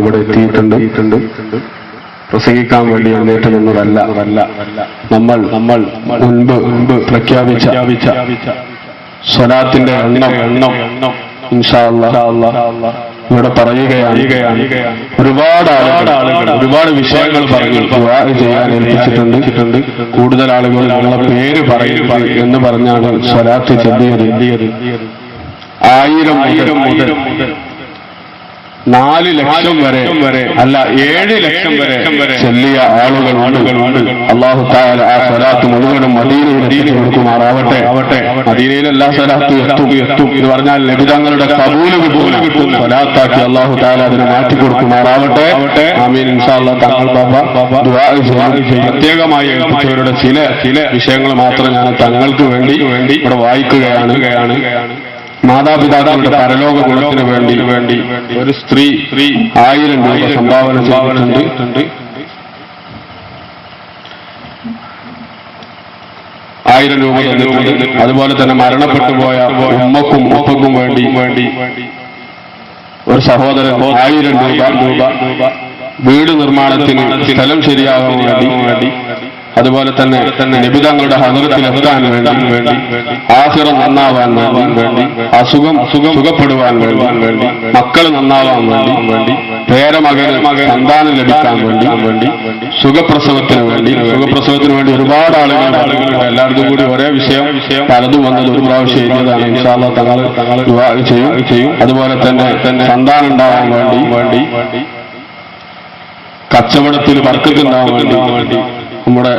ഇവിടെ എത്തിയിട്ടുണ്ട്. പ്രസംഗിക്കാൻ വേണ്ടി എഴുന്നേറ്റ് നിന്നതല്ല. നമ്മൾ മുൻപ് പ്രഖ്യാപിച്ച സ്വലാത്തിന്റെ എണ്ണം ഇൻഷാ അല്ലാഹ് ഇവിടെ പറയുകയാണ്. ഒരുപാട് ആളുകൾ ഒരുപാട് വിഷയങ്ങൾ പറഞ്ഞു ദുആ ചെയ്യാൻ ഏൽപ്പിച്ചിട്ടുണ്ട്. കൂടുതൽ ആളുകൾ നിങ്ങളുടെ പേര് പറയുക എന്ന് പറഞ്ഞാണ് സ്വലാത്ത് ചൊല്ലിയത്. 1000 മുതൽ 4 ലക്ഷം വരെ അല്ല 7 ലക്ഷം വരെ ചെല്ലിയ ആളുകളുണ്ട്. അല്ലാഹു തആല ആ സ്വലാത്ത് മുഴുവനും മദീനയിൽ എത്തിച്ചു കൊടുക്കുമാറാവട്ടെ. മദീനയിൽ എല്ലാ സ്വലാത്തും എത്തും എന്ന് പറഞ്ഞാൽ നബി തങ്ങളുടെ കബൂല് കിട്ടുന്ന സ്വലാത്താക്കി അല്ലാഹു തആല അതിനെ മാറ്റി കൊടുക്കുമാറാവട്ടെ. ആമീൻ. ഇൻഷാ അല്ലാഹ് തങ്ങൾ ബാബ ദുആ ചെയ്യും. പ്രത്യേകമായി ഏൽപ്പിച്ചവരുടെ ചില വിഷയങ്ങൾ മാത്രം ഞാൻ തങ്ങൾക്ക് വേണ്ടി ഇവിടെ വായിക്കുകയാണ്. മാതാപിതാക്കളുടെ പരലോക ഗുണത്തിന് വേണ്ടി ഒരു സ്ത്രീ 1000 രൂപ സംഭാവന ചെയ്തിട്ടുണ്ട്. 1000 രൂപ തന്നിട്ടുണ്ട്. അതുപോലെ തന്നെ മരണപ്പെട്ടു പോയ ഉമ്മക്കും ഉപ്പക്കും വേണ്ടി ഒരു സഹോദരൻ 1000 രൂപ വീട് നിർമ്മാണത്തിന് സ്ഥലം ശരിയാകാൻ വേണ്ടി, അതുപോലെ തന്നെ നിബിതങ്ങളുടെ ഹദറത്തിൽ എത്താൻ വേണ്ടി, ആഖിറം നന്നാവാൻ വേണ്ടി, അസുഖം സുഖപ്പെടുവാൻ വേണ്ടി, മക്കൾ നന്നാവാൻ വേണ്ടി, പേരമകന് സന്താനം ലഭിക്കാൻ വേണ്ടി, സുഖപ്രസവത്തിന് വേണ്ടി ഒരുപാട് ആളുകളുണ്ട്. എല്ലാവർക്കും കൂടി ഒരേ വിഷയം പലതും വന്നത് ഒരു പ്രാവശ്യം എഴുതിയതാണ്. ഇൻഷാ അല്ലാഹ് തങ്ങൾ ദുആ ചെയ്യും. അതുപോലെ തന്നെ സന്താനം ഉണ്ടാവാൻ വേണ്ടി, കച്ചവടത്തിൽ ബർക്കത്തുണ്ടാവാൻ വേണ്ടി നമ്മുടെ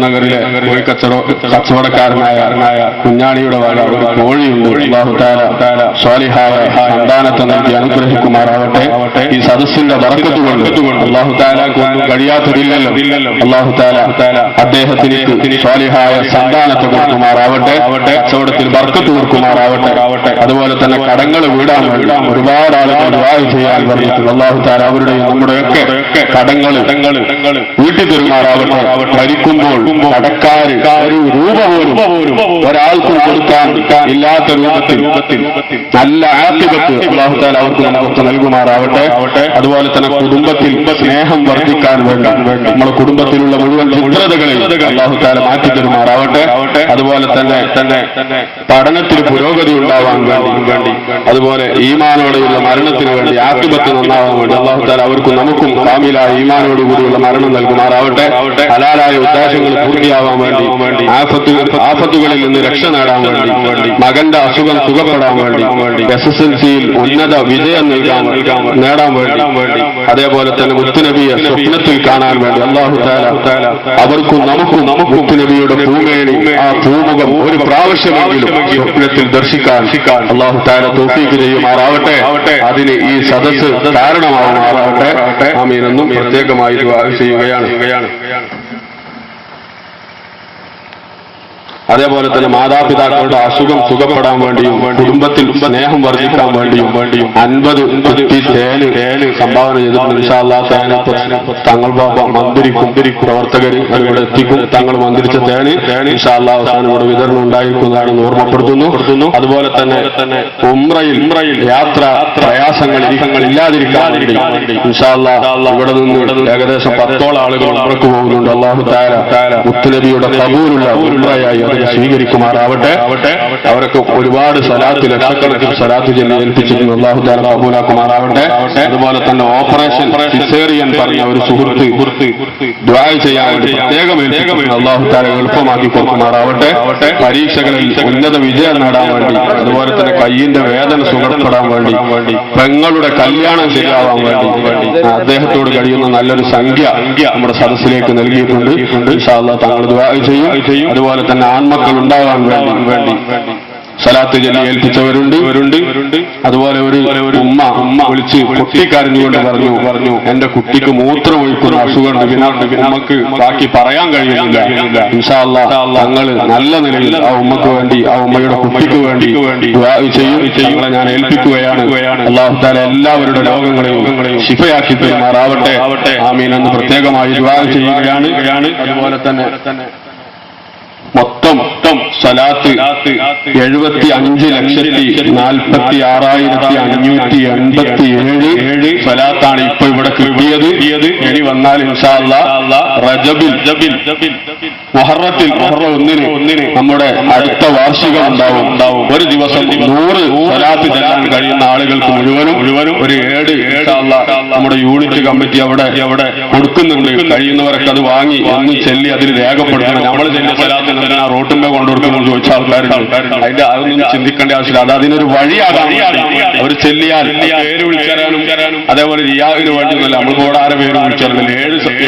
നഗറിലെ കോഴി കച്ചവടക്കാരനായ കുഞ്ഞാണിയുടെ വക ഒരു കോഴിയുണ്ട്. അല്ലാഹു തആല സ്വാലിഹായ സന്താനത്തെ നൽകി അനുഗ്രഹിക്കുമാറാവട്ടെ. ഈ സദസ്സിന്റെ ബർക്കത്ത് കൊണ്ട് അല്ലാഹു തആലക്ക് ഒന്നും കഴിയാത്തതില്ലല്ലോ. അല്ലാഹു തആല അദ്ദേഹത്തിന് സ്വാലിഹായ സന്താനത്തെ കൊടുക്കുമാറാവട്ടെ. കച്ചവടത്തിൽ ബർക്കത്ത് കൊടുക്കുമാറാവട്ടെ. അതുപോലെ തന്നെ കടങ്ങൾ വീടാൻ വേണ്ടി ഒരുപാട് ആളുകൾ ദുആ ചെയ്യാൻ പറഞ്ഞിട്ടുണ്ട്. അല്ലാഹു തആല അവരുടെയും നമ്മുടെയൊക്കെ കടങ്ങൾ വീട്ടിൽ തരുമാറാവട്ടെ. മരിക്കുമ്പോൾ കടക്കാര് ഒരു രൂപ പോലും ഒരാൾക്കും കൊടുക്കാൻ ഇല്ലാത്ത രൂപത്തിൽ നല്ല ആഖിബത്ത് അല്ലാഹു തആല അവർക്ക് നമുക്ക് നൽകുമാറാവട്ടെ. അതുപോലെ തന്നെ കുടുംബത്തിൽ സ്നേഹം വർദ്ധിക്കാൻ വേണ്ടി നമ്മുടെ കുടുംബത്തിലുള്ള മുഴുവൻ ചിത്രതകളെയും അല്ലാഹു തആല മാറ്റി തരുമാറാവട്ടെ. അതുപോലെ തന്നെ പഠനത്തിൽ പുരോഗതി ഉണ്ടാവാൻ വേണ്ടി, അതുപോലെ ഈമാനോടെയുള്ള മരണത്തിന് വേണ്ടി, ആഖിബത്ത് നന്നാവാൻ വേണ്ടി അല്ലാഹു തആല അവർക്കും നമുക്കും കാമിലായ ഈമാനോട് കൂടിയുള്ള മരണം നൽകുമാറാവട്ടെ. ഹലാലായ ഉദ്ദേശങ്ങൾ പൂർത്തിയാവാൻ വേണ്ടി, ആഫത്തുകളിൽ നിന്ന് രക്ഷ നേടാൻ വേണ്ടി, മകന്റെ അസുഖം സുഖപ്പെടാൻ വേണ്ടി, SSLCയിൽ ഉന്നത വിജയം നേടാൻ വേണ്ടി, അതേപോലെ തന്നെ മുത്തുനബിയെ സ്വപ്നത്തിൽ കാണാൻ വേണ്ടി അല്ലാഹു തആല അവർക്കും നമുക്കും മുത്തുനബിയുടെ പൂമേനി ആ പൂമുഖം ഒരു പ്രാവശ്യമെങ്കിലും സ്വപ്നത്തിൽ ദർശിക്കാൻ അല്ലാഹു തആല തൗഫീഖ് ചെയ്യുമാറാവട്ടെ. അതിന് ഈ സദസ്സ് കാരണമാവുമാറാവട്ടെ. ആമീൻ എന്നും പ്രത്യേകമായി ദുആ ചെയ്യുകയാണ്. അതേപോലെ തന്നെ മാതാപിതാക്കളുടെ അസുഖം സുഖപ്പെടാൻ വേണ്ടിയും കുടുംബത്തിൽ സ്നേഹം വർദ്ധിക്കാൻ വേണ്ടിയും 50 കുറ്റി തേന് സംഭാവന ചെയ്തിട്ടുണ്ട്. ഇൻഷാ അല്ലാഹ് തങ്ങൾ ബാബ മന്ദിരിക്കും പ്രവർത്തകർ ഇവിടെ എത്തിക്കും. തങ്ങൾ മന്ദിരിച്ച തേന് ഇൻഷാ അല്ലാഹ് അവസാനം ഇവിടെ വിതരണം ഉണ്ടായിരിക്കുന്നതാണെന്ന് ഓർമ്മപ്പെടുത്തുന്നു. അതുപോലെ തന്നെ ഉംറയിൽ യാത്ര പ്രയാസങ്ങൾ ഇല്ലാതിരിക്കാൻ വേണ്ടി ഇൻഷാ അല്ലാഹ് ഇവിടെ നിന്ന് ഏകദേശം 10ഓളം ആളുകൾ ഉംറക്ക് പോകുന്നുണ്ട്. അല്ലാഹു തആല മുത്തുനബിയുടെ ഖബൂലുള്ള ഉംറയായി സ്വീകരിക്കുമാറാവട്ടെ. അവർക്ക് ഒരുപാട് സലാത്ത് ലക്ഷക്കണക്കിന് സലാത്ത് ചൊല്ലി ഏൽപ്പിച്ചിട്ടുണ്ട്. അല്ലാഹു തആല കബൂലാക്കുമാറാവട്ടെ. അതുപോലെ തന്നെ ഓപ്പറേഷൻ സിസേറിയൻ പറഞ്ഞ ഒരു സുഹൃത്ത് ദുആ ചെയ്യാൻ വേണ്ടി പ്രത്യേകം ഏൽപ്പിച്ചിട്ടുണ്ട്. അല്ലാഹു തആല എളുപ്പമാക്കി കൊടുക്കുമാറാവട്ടെ. പരീക്ഷകളിൽ ഉന്നത വിജയം നേടാൻ വേണ്ടി, അതുപോലെ തന്നെ കയ്യിന്റെ വേദന സുഖപ്പെടാൻ വേണ്ടി, പെങ്ങളുടെ കല്യാണം ശരിയാവാൻ വേണ്ടി അദ്ദേഹത്തോട് കഴിയുന്ന നല്ലൊരു സംഖ്യ നമ്മുടെ സദസ്സിലേക്ക് നൽകിയിട്ടുണ്ട്. ഇൻഷാ അല്ലാഹ് തങ്ങൾ ദുആ ചെയ്യും. അതുപോലെ തന്നെ ആൺമക്കൾ ഉണ്ടാകാൻ വേണ്ടി സലാത്ത് ചൊല്ലി ഏൽപ്പിച്ചവരുണ്ട്. അതുപോലെ ഒരു ഉമ്മ വിളിച്ച് പൊട്ടിക്കരഞ്ഞുകൊണ്ട് പറഞ്ഞു എന്റെ കുട്ടിക്ക് മൂത്രം ഒഴിക്കുന്ന അസുഖമുണ്ട്. ഉമ്മക്ക് ബാക്കി പറയാൻ കഴിയുന്നില്ല. ഇൻഷാ അല്ലാഹ് തങ്ങൾ നല്ല നിലയിൽ ആ ഉമ്മക്ക് വേണ്ടി, ആ ഉമ്മയുടെ കുട്ടിക്ക് വേണ്ടി ദുആ ചെയ്യും. ഞാൻ ഏൽപ്പിക്കുകയാണ്. അല്ലാഹു തആല എല്ലാവരുടെ രോഗങ്ങളെയും ശിഫയാക്കി തരുമാറാവട്ടെ. ആമീൻ എന്ന് പ്രത്യേകമായി ദുആ ചെയ്യുകയാണ്. അതുപോലെ തന്നെ മൊത്തം സ്വലാത്ത് 75,46,587 സ്വലാത്താണ് ഇപ്പൊ ഇവിടെ കിട്ടിയത്. ഇനി വന്നാൽ ഇൻഷാ അല്ലാഹ് റജബിൽ മുഹറത്തിൽ മുഹറം 1 നമ്മുടെ അടുത്ത വാർഷികം ഉണ്ടാവും. ഒരു ദിവസം 100 സ്വലാത്ത് ചെല്ലാൻ കഴിയുന്ന ആളുകൾക്ക് മുഴുവനും ഒരു ഏട് ഇൻഷാ അല്ലാഹ് നമ്മുടെ യൂണിറ്റ് കമ്മിറ്റി അവിടെ കൊടുക്കുന്നുണ്ട്. കഴിയുന്നവരൊക്കെ അത് വാങ്ങി ഒന്ന് ചെല്ലി അതിൽ രേഖപ്പെടുത്തണം. നമ്മൾ ചെല്ലിയ സ്വലാത്ത് എന്തിനാ റോട്ടിന്മേൽ കൊണ്ടുകൊടുക്കുന്നു ചോദിച്ച ആൾക്കാരുണ്ട്. അതിന്റെ അതൊന്നും ചിന്തിക്കേണ്ട ആവശ്യമില്ല. അത് അതിനൊരു വഴിയാകാൻ അവർ ചെല്ലിയാൽ പേര് വിളിച്ചറിയാനും അതേപോലെ റിയാവിന് വേണ്ടിയൊന്നുമല്ല. നമ്മൾ കൂടാരെ പേര് വിളിച്ചറിയില്ല.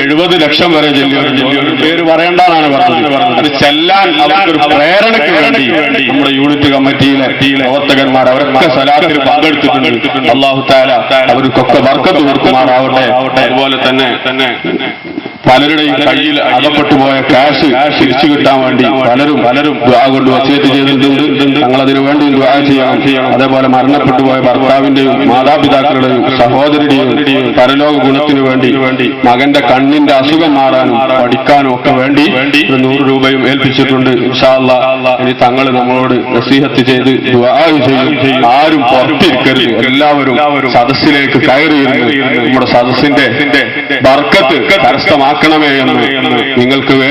70 ലക്ഷം വരെ ചെല്ലിയൊരു പേര് പറയേണ്ടതാണ് പറഞ്ഞത്. അത് ചെല്ലാൻ അവർക്കൊരു പ്രേരണയ്ക്ക് വേണ്ടി നമ്മുടെ യൂണിറ്റ് കമ്മിറ്റിയിലെ പ്രവർത്തകന്മാർ അവരൊക്കെ സ്വലാത്തിൽ പങ്കെടുത്തിട്ടുണ്ട്. അല്ലാഹു തആല അവർക്കൊക്കെ ബർക്കത്ത് കൊടുക്കുമാറാവട്ടെ. അതുപോലെ തന്നെ പലരുടെയും കയ്യിൽ അകപ്പെട്ടുപോയ ക്യാഷ് തിരിച്ചു കിട്ടാൻ വേണ്ടി പലരും ദുആ കൊണ്ട് വസിയത്ത് ചെയ്തിട്ടുണ്ട്. ഞങ്ങളതിനു വേണ്ടി ദുആ ചെയ്യണം. അതേപോലെ മരണപ്പെട്ടുപോയ ഭർത്താവിന്റെയും മാതാപിതാക്കളുടെയും സഹോദരിയുടെയും പരലോക ഗുണത്തിനു വേണ്ടി മകന്റെ കണ്ണിന്റെ അസുഖം മാറാനും പഠിക്കാനും ഒക്കെ വേണ്ടി 100 രൂപയും ഏൽപ്പിച്ചിട്ടുണ്ട്. ഇൻഷാ അല്ലാഹ് ഇനി തങ്ങൾ നമ്മളോട് നസീഹത്ത് ചെയ്ത് ദുആ ചെയ്യും. ആരും പുറത്തിരിക്കരുത്. എല്ലാവരും സദസ്സിലേക്ക് കയറിയിരുന്നു നമ്മുടെ സദസ്സിന്റെ ബർക്കത്ത് കരസ്ഥമാക്കണമേ എന്ന് നിങ്ങൾക്ക് വേണ്ടി